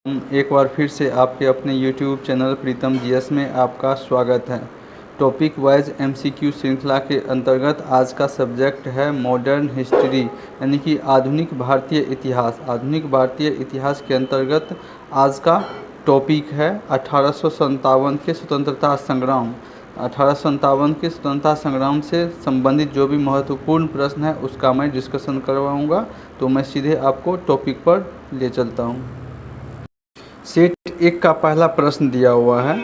एक बार फिर से आपके अपने YouTube चैनल प्रीतम जीएस में आपका स्वागत है। टॉपिक वाइज एमसीक्यू श्रृंखला के अंतर्गत आज का सब्जेक्ट है मॉडर्न हिस्ट्री, यानी कि आधुनिक भारतीय इतिहास। आधुनिक भारतीय इतिहास के अंतर्गत आज का टॉपिक है 1857 के स्वतंत्रता संग्राम। 1857 के स्वतंत्रता संग्राम से संबंधित जो भी महत्वपूर्ण प्रश्न है उसका मैं डिस्कशन करवाऊँगा। तो मैं सीधे आपको टॉपिक पर ले चलता हूँ। सेट 1 का पहला प्रश्न दिया हुआ है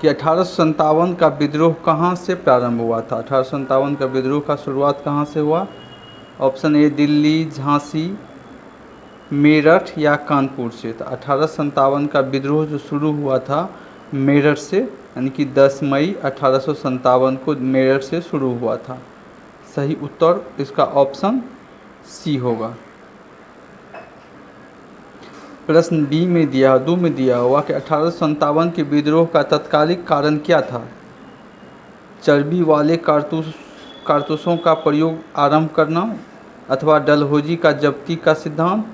कि 1857 का विद्रोह कहाँ से प्रारंभ हुआ था। 1857 का विद्रोह का शुरुआत कहाँ से हुआ? ऑप्शन ए दिल्ली, झांसी, मेरठ या कानपुर से। तो 1857 का विद्रोह जो शुरू हुआ था मेरठ से, यानी कि 10 मई 1857 को मेरठ से शुरू हुआ था। सही उत्तर इसका ऑप्शन सी होगा। प्रश्न बी में दिया हुआ कि 1857 के विद्रोह का तत्कालिक कारण क्या था? चर्बी वाले कारतूसों का प्रयोग आरंभ करना, अथवा डलहौजी का जब्ती का सिद्धांत।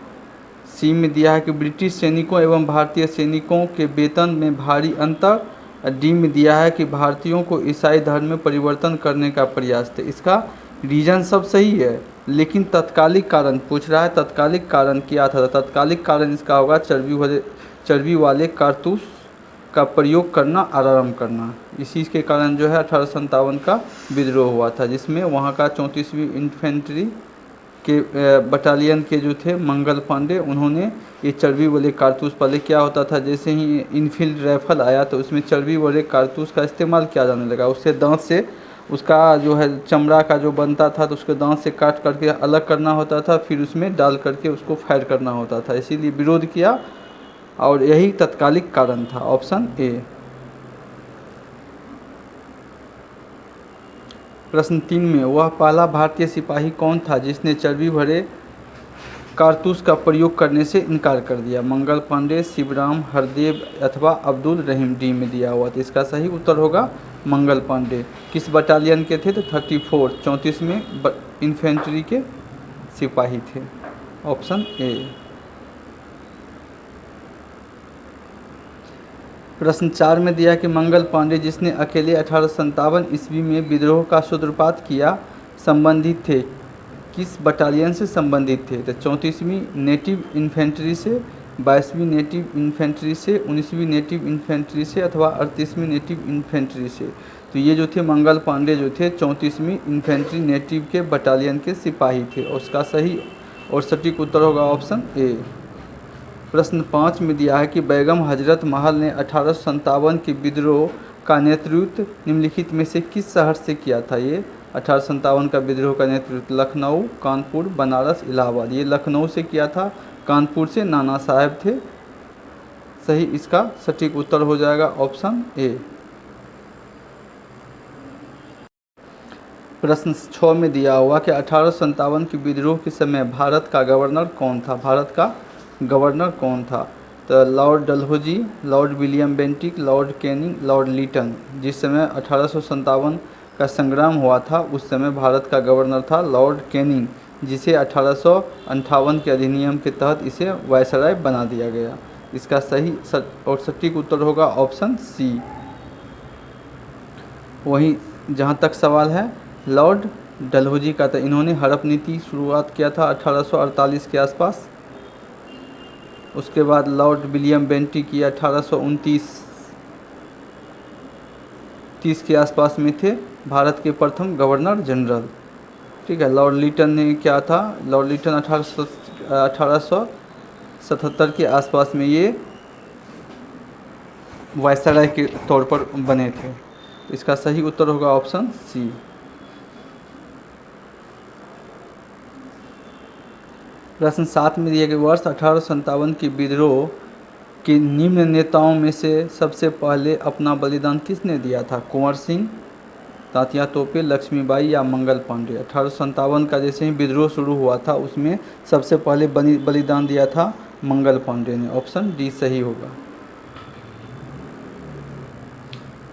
सी में दिया है कि ब्रिटिश सैनिकों एवं भारतीय सैनिकों के वेतन में भारी अंतर। डी में दिया है कि भारतीयों को ईसाई धर्म में परिवर्तन करने का प्रयास थे। इसका रीजन सब सही है, लेकिन तत्कालिक कारण पूछ रहा है। तत्कालिक कारण क्या था? तत्कालिक कारण इसका होगा चर्बी वाले कारतूस का प्रयोग करना आरंभ करना। इसी के कारण जो है 1857 का विद्रोह हुआ था, जिसमें वहाँ का 34वीं इन्फेंट्री के बटालियन के जो थे मंगल पांडे, उन्होंने ये चर्बी वाले कारतूस, पहले क्या होता था जैसे ही इनफील्ड राइफल आया तो उसमें चर्बी वाले कारतूस का इस्तेमाल किया जाने लगा। उससे दांत से उसका जो है चमड़ा का जो बनता था तो उसके दांत से काट करके अलग करना होता था, फिर उसमें डाल करके उसको फायर करना होता था। इसीलिए विरोध किया और यही तत्कालिक कारण था। Option A. प्रश्न 3 में वह पहला भारतीय सिपाही कौन था जिसने चर्बी भरे कारतूस का प्रयोग करने से इनकार कर दिया? मंगल पांडे, शिवराम, हरदेव अथवा अब्दुल रहीम। डी में दिया हुआ। तो इसका सही उत्तर होगा मंगल पांडे। किस बटालियन के थे? तो 34 में इन्फेंट्री के सिपाही थे। Option A. प्रश्न 4 में दिया कि मंगल पांडे जिसने अकेले 1857 ईस्वी में विद्रोह का सूत्रपात किया, संबंधित थे किस बटालियन से संबंधित थे? तो 34वीं नेटिव इन्फेंट्री से, 22वीं नेटिव इन्फेंट्री से, 19वीं नेटिव इन्फेंट्री से अथवा 38वीं नेटिव इन्फेंट्री से। तो ये जो थे मंगल पांडे जो थे 34वीं इन्फेंट्री नेटिव के बटालियन के सिपाही थे। और उसका सही और सटीक उत्तर होगा ऑप्शन ए। प्रश्न 5 में दिया है कि बेगम हजरत महल ने 1857 के विद्रोह का नेतृत्व निम्नलिखित में से किस शहर से किया था? ये 1857 का विद्रोह का नेतृत्व लखनऊ, कानपुर, बनारस, इलाहाबाद। ये लखनऊ से किया था, कानपुर से नाना साहब थे। सही इसका सटीक उत्तर हो जाएगा ऑप्शन ए। प्रश्न 6 में दिया हुआ कि 1857 के विद्रोह के समय भारत का गवर्नर कौन था? भारत का गवर्नर कौन था? तो Lord Dalhousie, Lord William Bentinck, Lord Canning, Lord Lytton. जिस समय 1857 का संग्राम हुआ था उस समय भारत का गवर्नर था लॉर्ड कैनिंग, जिसे 1858 के अधिनियम के तहत इसे वायसराय बना दिया गया। इसका सही और सटीक उत्तर होगा ऑप्शन सी। वहीं जहाँ तक सवाल है लॉर्ड डलहौजी का, तो इन्होंने हड़प नीति शुरुआत किया था 1848 के आसपास। उसके बाद लॉर्ड विलियम बेंटिक की 1829-30 के आसपास में थे भारत के प्रथम गवर्नर जनरल। ठीक है। लॉर्ड लीटन ने क्या था? लॉर्ड लीटन 1877 के आसपास में ये वायसराय के तौर पर बने थे। इसका सही उत्तर होगा ऑप्शन सी। प्रश्न 7 में दिया गया वर्ष 1857 के विद्रोह के निम्न नेताओं में से सबसे पहले अपना बलिदान किसने दिया था? कुंवर सिंह, तात्या तोपे, लक्ष्मीबाई या मंगल पांडे। 1857 का जैसे ही विद्रोह शुरू हुआ था उसमें सबसे पहले बलिदान दिया था मंगल पांडे ने। ऑप्शन डी सही होगा।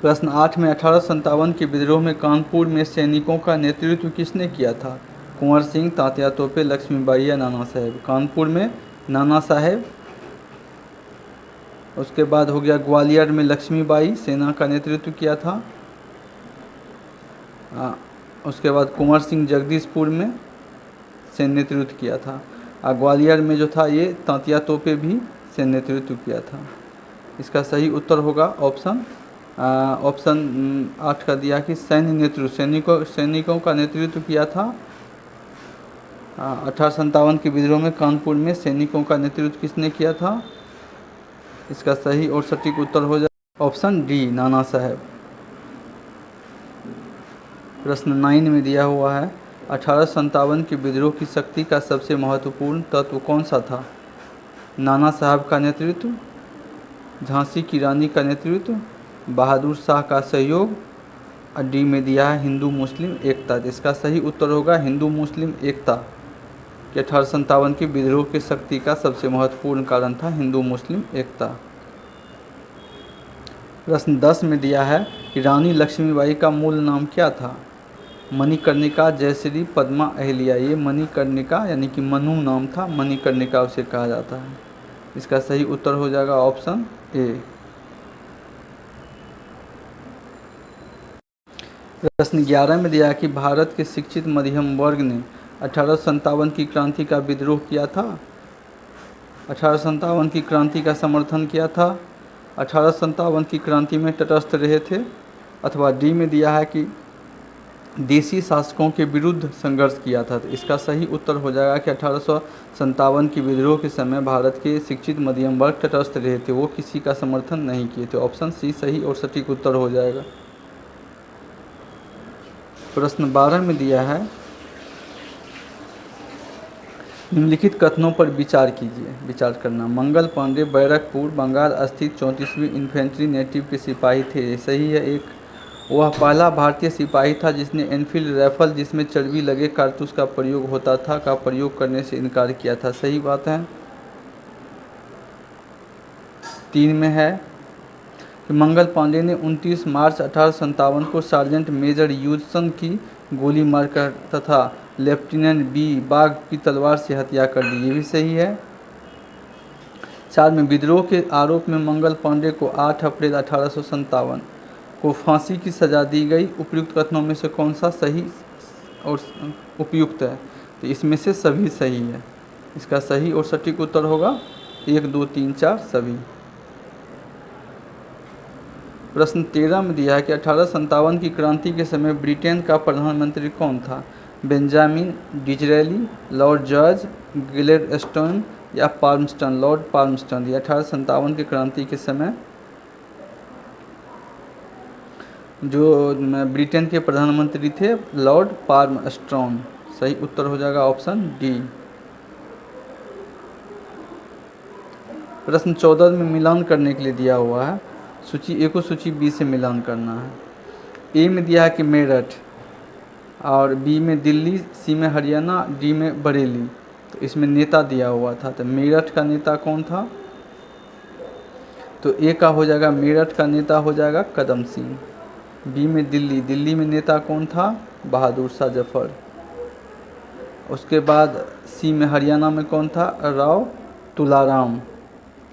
प्रश्न 8 में 1857 के विद्रोह में कानपुर में सैनिकों का नेतृत्व किसने किया था? कुंवर सिंह, तात्या तोपे, लक्ष्मीबाई या नाना साहेब। कानपुर में नाना साहेब उसके बाद हो गया ग्वालियर में लक्ष्मीबाई सेना का नेतृत्व किया था। उसके बाद कुंवर सिंह जगदीशपुर में से नेतृत्व किया था। ग्वालियर में जो था ये तांतिया तोपे भी से नेतृत्व किया था। इसका सही उत्तर होगा ऑप्शन 8 का दिया कि सैन्य नेतृत्व, सैनिकों का नेतृत्व किया था। 1857 के विद्रोह में कानपुर में सैनिकों का नेतृत्व किसने किया था? इसका सही और सटीक उत्तर हो जाए ऑप्शन डी, नाना साहब। प्रश्न 9 में दिया हुआ है 1857 के विद्रोह की शक्ति का सबसे महत्वपूर्ण तत्व कौन सा था? नाना साहब का नेतृत्व, झांसी की रानी का नेतृत्व, बहादुर शाह का सहयोग, डी में दिया है हिंदू मुस्लिम एकता। इसका सही उत्तर होगा हिंदू मुस्लिम एकता। कि 1857 के विद्रोह की शक्ति का सबसे महत्वपूर्ण कारण था हिंदू मुस्लिम एकता। प्रश्न 10 में दिया है कि रानी लक्ष्मीबाई का मूल नाम क्या था? मणिकर्णिका, जयश्री, पद्मा, अहिल्या। ये मणिकर्णिका यानी कि मनु नाम था, मणिकर्णिका उसे कहा जाता है। इसका सही उत्तर हो जाएगा ऑप्शन ए। प्रश्न 11 में दिया कि भारत के शिक्षित मध्यम वर्ग ने 1857 की क्रांति का विद्रोह किया था। 1857 की क्रांति का समर्थन किया था, 1857 की क्रांति में तटस्थ रहे थे, अथवा डी में दिया है कि देशी शासकों के विरुद्ध संघर्ष किया था। तो इसका सही उत्तर हो जाएगा कि 1857 की विद्रोह के समय भारत के शिक्षित मध्यम वर्ग तटस्थ रहे थे, वो किसी का समर्थन नहीं किए थे। ऑप्शन सी सही और सटीक उत्तर हो जाएगा। प्रश्न 12 में दिया है निम्नलिखित कथनों पर विचार कीजिए, विचार करना। मंगल पांडे बैरकपुर बंगाल स्थित 34वीं इन्फेंट्री नेटिव के सिपाही थे। सही है एक। वह पहला भारतीय सिपाही था जिसने एनफील्ड राइफल जिसमें चर्बी लगे कारतूस का प्रयोग होता था का प्रयोग करने से इनकार किया था। सही बात है। 3 में है कि मंगल पांडे ने 29 मार्च 1857 को सार्जेंट मेजर ह्यूजसन की गोली मारकर तथा लेफ्टिनेंट बी बाग की तलवार से हत्या कर दी। ये भी सही है। 4 में विद्रोह के आरोप में मंगल पांडे को 8 अप्रैल 1857 को फांसी की सजा दी गई। उपर्युक्त कथनों में से कौन सा सही और उपयुक्त है? तो इसमें से सभी सही है। इसका सही और सटीक उत्तर होगा 1, 2, 3, 4 सभी। प्रश्न 13 में दिया है कि 1857 की क्रांति के समय ब्रिटेन का प्रधानमंत्री कौन था? बेंजामिन डिज़रेली, लॉर्ड जॉर्ज, ग्लैडस्टोन या पाल्मस्टन? लॉर्ड पाल्मस्टन। ये 1857 की क्रांति के समय जो ब्रिटेन के प्रधानमंत्री थे लॉर्ड पाल्मस्टन। सही उत्तर हो जाएगा ऑप्शन डी। प्रश्न 14 में मिलान करने के लिए दिया हुआ है। सूची ए को सूची बी से मिलान करना है। ए में दिया है कि मेरठ, और बी में दिल्ली, सी में हरियाणा, डी में बरेली। तो इसमें नेता दिया हुआ था, तो मेरठ का नेता कौन था? तो ए का हो जाएगा मेरठ का नेता हो जाएगा कदम सिंह। बी में दिल्ली, दिल्ली में नेता कौन था? बहादुर शाह जफर। उसके बाद सी में हरियाणा में कौन था? राव तुलाराम।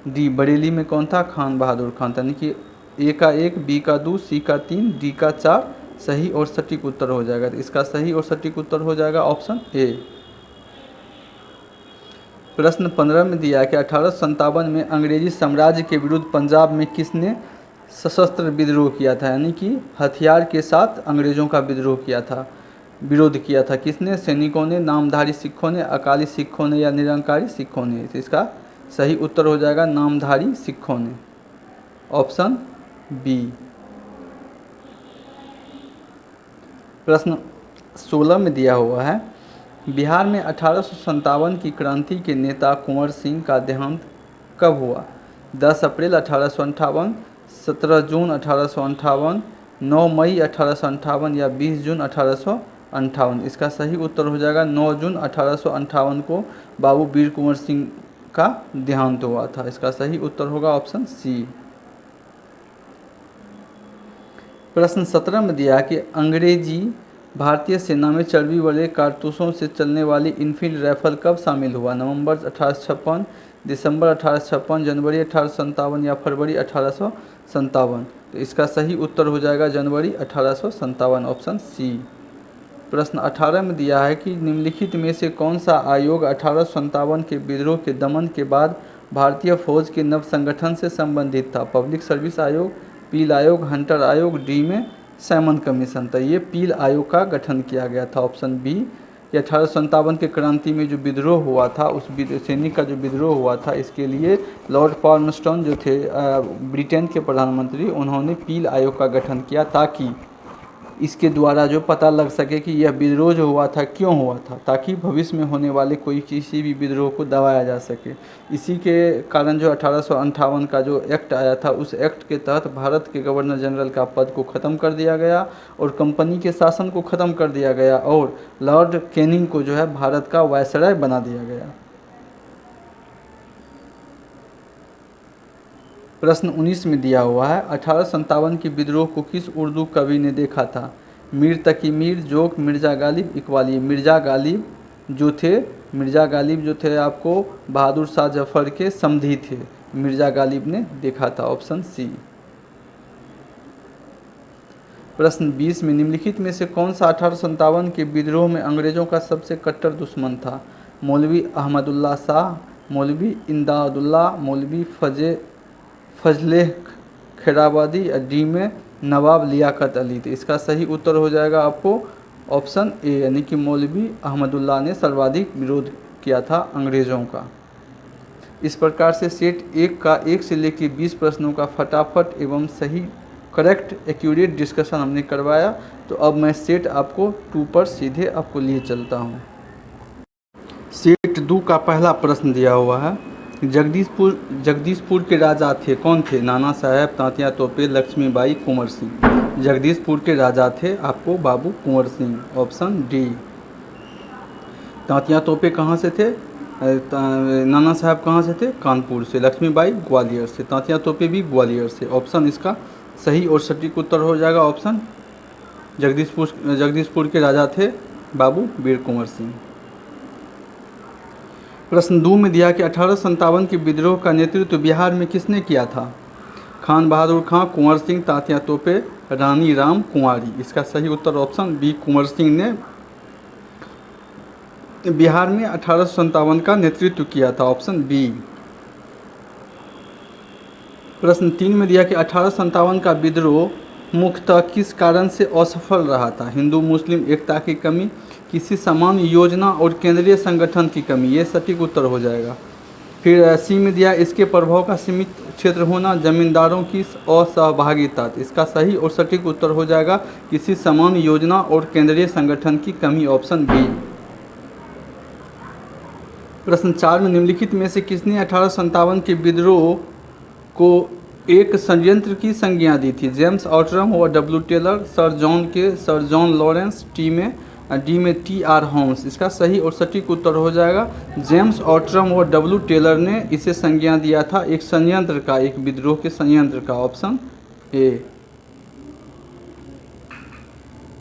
डी बरेली में कौन था? खान बहादुर खान। यानी कि ए का 1, बी का 2, सी का 3, डी का 4 सही और सटीक उत्तर हो जाएगा। तो इसका सही और सटीक उत्तर हो जाएगा ऑप्शन ए। प्रश्न 15 में दिया है कि 1857 में अंग्रेजी साम्राज्य के विरुद्ध पंजाब में किसने सशस्त्र विद्रोह किया था? यानी कि हथियार के साथ अंग्रेज़ों का विद्रोह किया था, विरोध किया था। किसने? सैनिकों ने, नामधारी सिखों ने, अकाली सिखों ने या निरंकारी सिखों ने? तो इसका सही उत्तर हो जाएगा नामधारी सिखों ने। Option B. प्रश्न 16 में दिया हुआ है बिहार में 1857 की क्रांति के नेता कुंवर सिंह का देहांत कब हुआ? 10 अप्रैल 1858, 17 जून 1858, 9 मई 1858 या 20 जून 1858? इसका सही उत्तर हो जाएगा 9 जून 1858 को बाबू वीर कुंवर सिंह का देहांत हुआ था। इसका सही उत्तर होगा ऑप्शन सी। प्रश्न 17 में दिया कि अंग्रेजी भारतीय सेना में चर्बी वाले कारतूसों से चलने वाली इनफील्ड राइफल कब शामिल हुआ? नवंबर 1856, दिसंबर 1856, जनवरी 1857 या फरवरी 1857? तो इसका सही उत्तर हो जाएगा जनवरी 1857, ऑप्शन सी। प्रश्न 18 में दिया है कि निम्नलिखित में से कौन सा आयोग 1857 के विद्रोह के दमन के बाद भारतीय फौज के नव संगठन से संबंधित था? पब्लिक सर्विस आयोग, पील आयोग, हंटर आयोग, डी में सैमन कमीशन? तो ये पील आयोग का गठन किया गया था, ऑप्शन बी। ये 1857 के क्रांति में जो विद्रोह हुआ था, उस सैनिक का जो विद्रोह हुआ था, इसके लिए लॉर्ड पार्मस्टन जो थे ब्रिटेन के प्रधानमंत्री, उन्होंने पील आयोग का गठन किया ताकि इसके द्वारा जो पता लग सके कि यह विद्रोह जो हुआ था क्यों हुआ था, ताकि भविष्य में होने वाले कोई किसी भी विद्रोह को दबाया जा सके। इसी के कारण जो 1858 का जो एक्ट आया था, उस एक्ट के तहत भारत के गवर्नर जनरल का पद को ख़त्म कर दिया गया और कंपनी के शासन को ख़त्म कर दिया गया और लॉर्ड कैनिंग को जो है भारत का वायसराय बना दिया गया। प्रश्न 19 में दिया हुआ है 1857 के विद्रोह को किस उर्दू कवि ने देखा था? मीर तकी मीर, जोक, मिर्ज़ा गालिब, इकबाली? मिर्ज़ा गालिब जो थे आपको बहादुर शाह जफर के समधी थे, मिर्ज़ा गालिब ने देखा था, ऑप्शन सी। प्रश्न 20 में निम्नलिखित में से कौन सा 1857 के विद्रोह में अंग्रेज़ों का सबसे कट्टर दुश्मन था? मौलवी अहमदुल्ला शाह, मौलवी इमदादुल्ला, मौलवी फजले खैराबादी, डी में नवाब लियाकत अली? तो इसका सही उत्तर हो जाएगा आपको ऑप्शन ए, यानी कि मौलवी अहमदुल्ला ने सर्वाधिक विरोध किया था अंग्रेज़ों का। इस प्रकार से सेट 1 का 1 से लेकर 20 प्रश्नों का फटाफट एवं सही करेक्ट एक्यूरेट डिस्कशन हमने करवाया। तो अब मैं सेट आपको 2 पर सीधे आपको लिए चलता हूँ। सेट 2 का पहला प्रश्न दिया हुआ है, जगदीशपुर के राजा थे, कौन थे? नाना साहेब, तात्या तोपे, लक्ष्मीबाई, कुंवर सिंह? जगदीशपुर के राजा थे आपको बाबू कुंवर सिंह, ऑप्शन डी। तात्या तोपे कहाँ से थे? नाना साहब कहाँ से थे? कानपुर से। लक्ष्मीबाई ग्वालियर से। तात्या तोपे भी ग्वालियर से। ऑप्शन इसका सही और सटीक उत्तर हो जाएगा ऑप्शन जगदीशपुर के राजा थे बाबू वीर कुंवर सिंह। प्रश्न 2 में दिया कि 1857 के विद्रोह का नेतृत्व बिहार में किसने किया था? खान बहादुर खां, कुंवर सिंह, तात्या तोपे, रानी राम कुंवारी? इसका सही उत्तर ऑप्शन बी, कुंवर सिंह ने बिहार में 1857 का नेतृत्व किया था, ऑप्शन बी। प्रश्न 3 में दिया कि 1857 का विद्रोह मुख्यतः किस कारण से असफल रहा था? हिंदू मुस्लिम एकता की कमी, किसी समान योजना और केंद्रीय संगठन की कमी? ये सटीक उत्तर हो जाएगा। फिर सी में दिया इसके प्रभाव का सीमित क्षेत्र होना, जमींदारों की असहभागिता? इसका सही और सटीक उत्तर हो जाएगा किसी समान योजना और केंद्रीय संगठन की कमी, ऑप्शन बी। प्रश्न 4 में निम्नलिखित में से किसने 1857 के विद्रोह को एक षड्यंत्र की संज्ञा दी थी? जेम्स ऑटरम व W Taylor, sir John Lawrence, D में टी.आर. होम्स? इसका सही और सटीक उत्तर हो जाएगा जेम्स ऑटरम व डब्ल्यू टेलर ने इसे संज्ञा दिया था एक षड्यंत्र का, एक विद्रोह के षड्यंत्र का, ऑप्शन ए।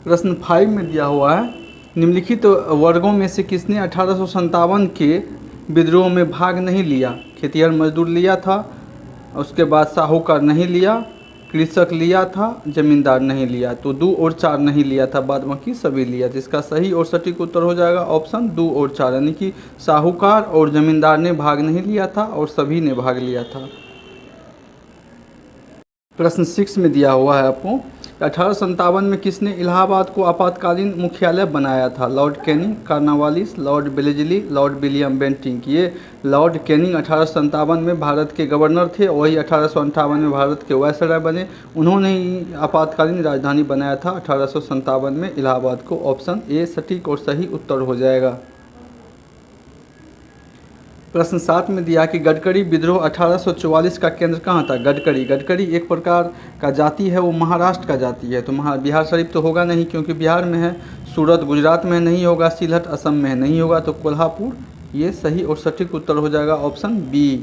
प्रश्न 5 में दिया हुआ है निम्नलिखित वर्गों में से किसने 1857 के विद्रोह में भाग नहीं लिया? खेतिहर मजदूर लिया था, उसके बाद साहूकार नहीं लिया, कृषक लिया था, जमींदार नहीं लिया। तो 2 और 4 नहीं लिया था, बाद बाकी सभी लिया। जिसका सही और सटीक उत्तर हो जाएगा ऑप्शन 2 और 4, यानी कि साहूकार और जमींदार ने भाग नहीं लिया था और सभी ने भाग लिया था। प्रश्न 6 में दिया हुआ है आपको 1857 में किसने इलाहाबाद को आपातकालीन मुख्यालय बनाया था? लॉर्ड कैनिंग, कार्नवालिस, लॉर्ड बेलेजली, लॉर्ड विलियम बेंटिंक? ये लॉर्ड कैनिंग 1857 में भारत के गवर्नर थे, वही 1858 में भारत के वायसराय बने। उन्होंने ही आपातकालीन राजधानी बनाया था 1857 में इलाहाबाद को, ऑप्शन ए सटीक और सही उत्तर हो जाएगा। प्रश्न 7 में दिया कि गडकरी विद्रोह 1844 का केंद्र कहाँ था? गडकरी एक प्रकार का जाति है, वो महाराष्ट्र का जाति है। तो बिहार शरीफ तो होगा नहीं क्योंकि बिहार में है, सूरत गुजरात में नहीं होगा, सिलहट असम में नहीं होगा, तो कोल्हापुर ये सही और सटीक उत्तर हो जाएगा, ऑप्शन बी।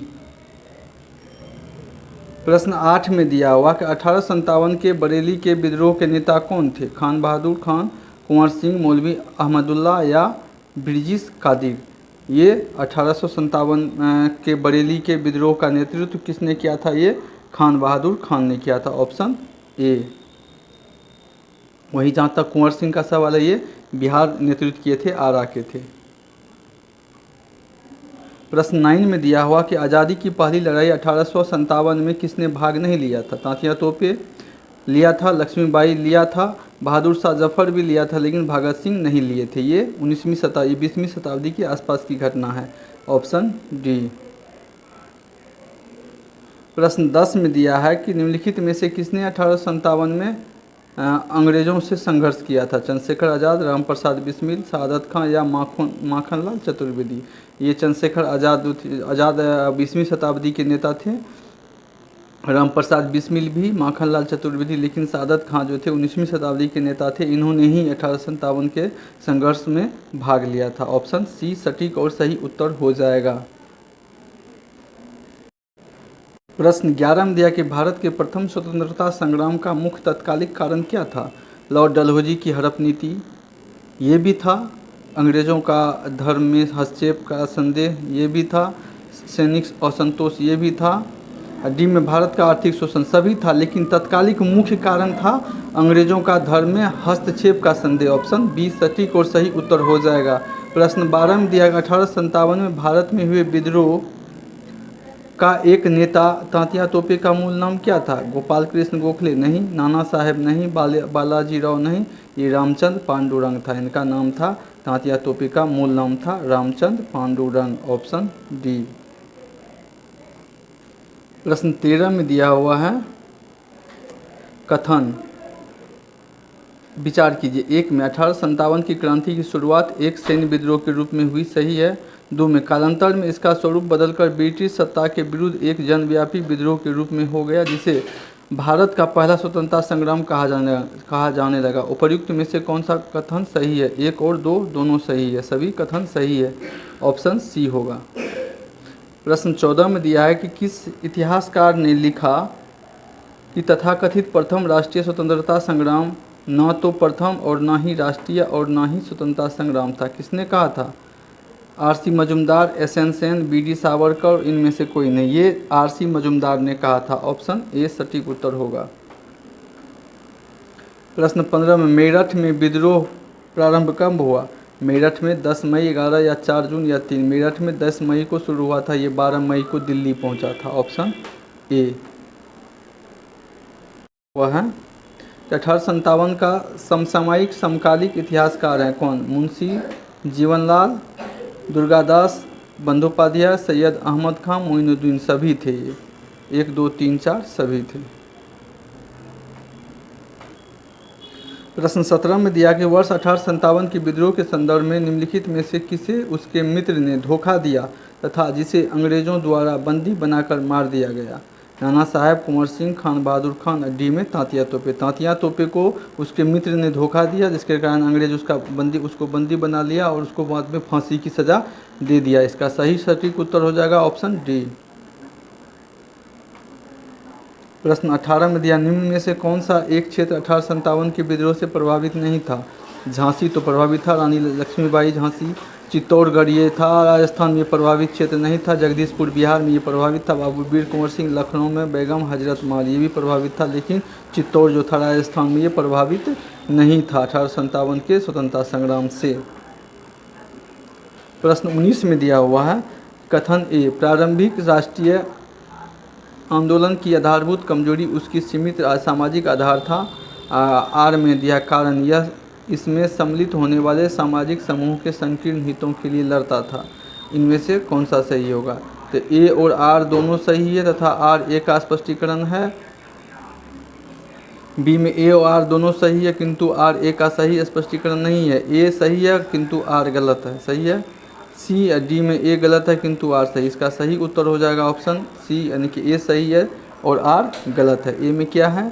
प्रश्न 8 में दिया हुआ कि 1857 के बरेली के विद्रोह के नेता कौन थे? खान बहादुर खान, कुंवर सिंह, मौलवी अहमदुल्ला या ब्रिजिश कादिर? ये 1857 के बरेली के विद्रोह का नेतृत्व किसने किया था? ये खान बहादुर खान ने किया था, ऑप्शन ए। वहीं जहाँ तक कुंवर सिंह का सवाल है, ये बिहार नेतृत्व किए थे, आरा के थे। प्रश्न 9 में दिया हुआ कि आज़ादी की पहली लड़ाई 1857 में किसने भाग नहीं लिया था? तात्या तोपे लिया था, लक्ष्मीबाई लिया था, बहादुर शाह जफर भी लिया था, लेकिन भगत सिंह नहीं लिए थे। ये 20वीं शताब्दी के आसपास की घटना है, ऑप्शन डी। प्रश्न 10 में दिया है कि निम्नलिखित में से किसने 1857 में अंग्रेज़ों से संघर्ष किया था? चंद्रशेखर आज़ाद, रामप्रसाद बिस्मिल, सादत खां या माखनलाल चतुर्वेदी? ये चंद्रशेखर आज़ाद 20वीं शताब्दी के नेता थे, रामप्रसाद बिस्मिल भी, माखनलाल चतुर्वेदी, लेकिन सादत खां जो थे 19वीं शताब्दी के नेता थे, इन्होंने ही 1857 के संघर्ष में भाग लिया था। ऑप्शन सी सटीक और सही उत्तर हो जाएगा। प्रश्न 11 में दिया कि भारत के प्रथम स्वतंत्रता संग्राम का मुख्य तत्कालिक कारण क्या था? लॉर्ड डलहौजी की हड़प नीति, ये भी था। अंग्रेज़ों का धर्म में हस्तक्षेप का संदेह, ये भी था। सैनिक असंतोष, ये भी था। डी में भारत का आर्थिक शोषण, सभी था, लेकिन तत्कालिक मुख्य कारण था अंग्रेज़ों का धर्म में हस्तक्षेप का संदेह। ऑप्शन बी सटीक और सही उत्तर हो जाएगा। प्रश्न 12 में दिया 1857 में भारत में हुए विद्रोह का एक नेता तात्या तोपे का मूल नाम क्या था? गोपाल कृष्ण गोखले नहीं, नाना साहेब नहीं, बालाजी राव नहीं, ये रामचंद्र पांडुरंग था। इनका नाम था, तात्या तोपे का मूल नाम था रामचंद्र पांडुरंग, ऑप्शन डी। प्रश्न 13 में दिया हुआ है कथन, विचार कीजिए। 1 में 1857 की क्रांति की शुरुआत एक सैन्य विद्रोह के रूप में हुई, सही है। 2 में कालांतर में इसका स्वरूप बदलकर ब्रिटिश सत्ता के विरुद्ध एक जनव्यापी विद्रोह के रूप में हो गया, जिसे भारत का पहला स्वतंत्रता संग्राम कहा जाने लगा। उपर्युक्त में से कौन सा कथन सही है? 1 और 2 दोनों सही है, सभी कथन सही है, ऑप्शन सी होगा। प्रश्न 14 में दिया है कि किस इतिहासकार ने लिखा कि तथाकथित प्रथम राष्ट्रीय स्वतंत्रता संग्राम न तो प्रथम और न ही राष्ट्रीय और न ही स्वतंत्रता संग्राम था? किसने कहा था? R C. Majumdar, S N. Sen, B D. Savarkar, इनमें से कोई नहीं। ये आर.सी. मजुमदार ने कहा था, ऑप्शन ए सटीक उत्तर होगा। प्रश्न 15 में मेरठ में विद्रोह प्रारंभ कब हुआ? मेरठ में 10 मई, 11 या 4 जून या 3? मेरठ में 10 मई को शुरू हुआ था, ये 12 मई को दिल्ली पहुंचा था, ऑप्शन ए। वह है 1857 का समसामयिक समकालिक इतिहासकार हैं कौन? मुंशी जीवनलाल, दुर्गादास बंदोपाध्याय, सैयद अहमद खान, मोइनुद्दीन, सभी थे ये। 1, 2, 3, 4 सभी थे। प्रश्न 17 में दिया कि वर्ष 1857 के विद्रोह के संदर्भ में निम्नलिखित में से किसे उसके मित्र ने धोखा दिया तथा जिसे अंग्रेजों द्वारा बंदी बनाकर मार दिया गया? नाना साहेब, कुंवर सिंह, खान बहादुर खान। डी में तात्या तोपे। तात्या तोपे को उसके मित्र ने धोखा दिया, जिसके कारण अंग्रेज उसको बंदी बना लिया और उसको बाद में फांसी की सज़ा दे दिया। इसका सही सटीक उत्तर हो जाएगा, ऑप्शन डी। प्रश्न 18 में दिया निम्न में से कौन सा एक क्षेत्र 1857 के विद्रोह से प्रभावित नहीं था? झांसी तो प्रभावित था, रानी लक्ष्मीबाई झांसी। चित्तौड़गढ़ ये था, राजस्थान में प्रभावित क्षेत्र नहीं था। जगदीशपुर बिहार में ये प्रभावित था। बाबू वीर कुंवर सिंह लखनऊ में, बेगम हजरत महल ये भी प्रभावित था, लेकिन चित्तौड़ जो था राजस्थान में ये प्रभावित नहीं था 1857 के स्वतंत्रता संग्राम से। प्रश्न 19 में दिया हुआ है कथन ए, प्रारंभिक राष्ट्रीय आंदोलन की आधारभूत कमजोरी उसकी सीमित सामाजिक आधार था। आर में दिया कारण यह इसमें सम्मिलित होने वाले सामाजिक समूह के संकीर्ण हितों के लिए लड़ता था। इनमें से कौन सा सही होगा? तो ए और आर दोनों सही है तथा आर ए का स्पष्टीकरण है। बी में ए और आर दोनों सही है किंतु आर ए का सही स्पष्टीकरण नहीं है। ए सही है किंतु आर गलत है, सही है। सी या डी में ए गलत है किंतु आर सही। इसका सही उत्तर हो जाएगा ऑप्शन सी, यानी कि ए सही है और आर गलत है। ए में क्या है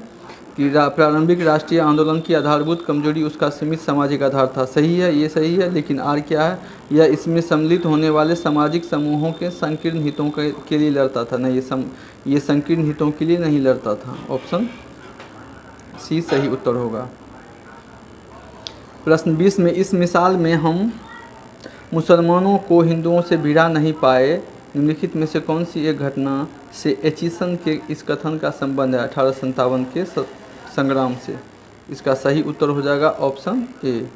कि प्रारंभिक राष्ट्रीय आंदोलन की आधारभूत कमजोरी उसका सीमित सामाजिक आधार था, सही है, ये सही है। लेकिन आर क्या है, यह इसमें सम्मिलित होने वाले सामाजिक समूहों के संकीर्ण हितों के लिए लड़ता था। नहीं, ये संकीर्ण हितों के लिए नहीं लड़ता था। ऑप्शन सी सही उत्तर होगा। प्रश्न 20 में इस मिसाल में हम मुसलमानों को हिंदुओं से भिड़ा नहीं पाए, निम्नलिखित में से कौन सी एक घटना से एचिसन के इस कथन का संबंध है 1857 के संग्राम से? इसका सही उत्तर हो जाएगा ऑप्शन ए।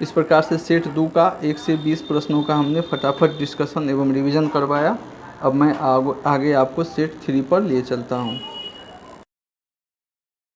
इस प्रकार से सेट 2 का 1 से 20 प्रश्नों का हमने फटाफट डिस्कशन एवं रिवीजन करवाया। अब मैं आगे आपको सेट 3 पर लिए चलता हूँ।